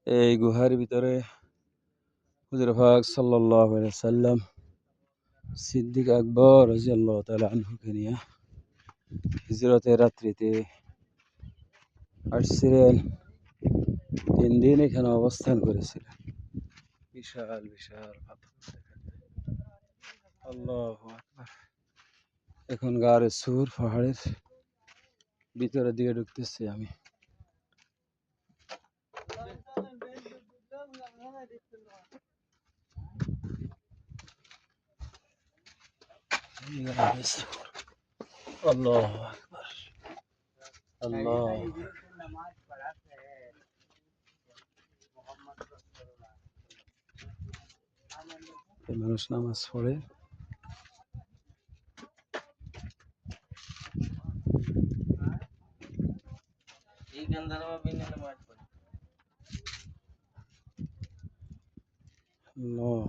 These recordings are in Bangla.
এই গুহার ভিতরে হুজুর পাক সাল্লাল্লাহু আলাইহি সাল্লাম সিদ্দিক আকবর রাদিয়াল্লাহু তাআলা আনহুকে নিয়ে হিজরতের রাত্রিতে আসছিলেন। 3 দিন এখানে অবস্থান করেছিলেন। বিশাল বিশাল পাথর দেখা যায়। আল্লাহু আকবার। এখন গারে সুর পাহাড়ের ভিতরের দিকে ঢুকতেছি আমি। গারে সুর। আল্লাহু আকবার। আল্লাহ। মানুষ নামাজ পড়ে। আল্লাহ।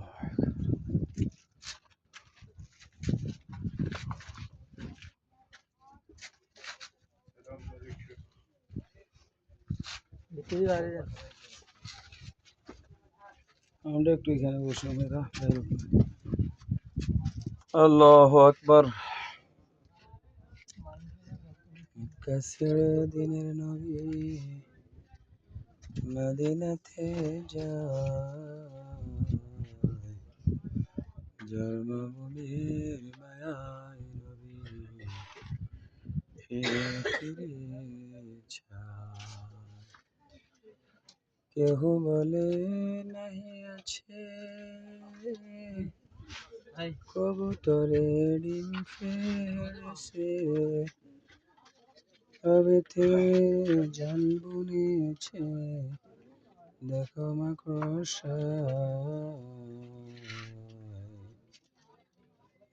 আমরা একটু এখানে বসে মেয়েরা। আল্লাহু আকবার। মক্কা ছেড়ে দিনের নবী মদিনাতে যায়, জন্মভূমির মায়ায় নবী ফিরে ফিরে যায়। কেহ বলে নাহি আছে কবুতরে ডিম ফেলেছে, তবেতে জান বুনেছে দেখো মাকড়সা,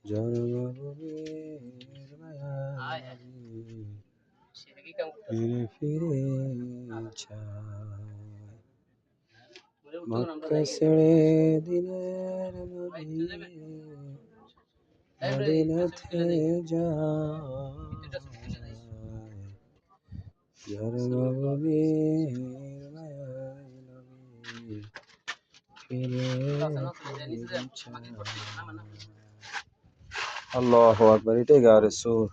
জন্মভূমির মায়ায় ফিরে ফিরে যায়। মক্কা ছেড়ে দিনের নবী মদিনাতে যায়, জন্মভূমির মায়ায় নবী ফিরে ফিরে যায়। আল্লাহু আকবার। এটাই গারে সুর।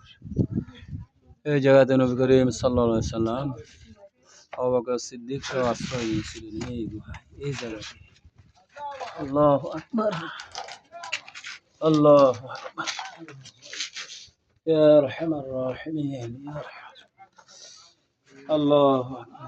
এই জায়গাতে নবী করিম সাল্লাল্লাহু আলাইহি সাল্লাম আবু বকর সিদ্দিক সহ আশ্রয় নিয়েছিলেন এই গুহায়, এই জায়গাতে। আল্লাহু আকবার। আল্লাহু আকবার। ইয়া আরহামার রাহিমিন, ইয়া আল্লাহু আকবার।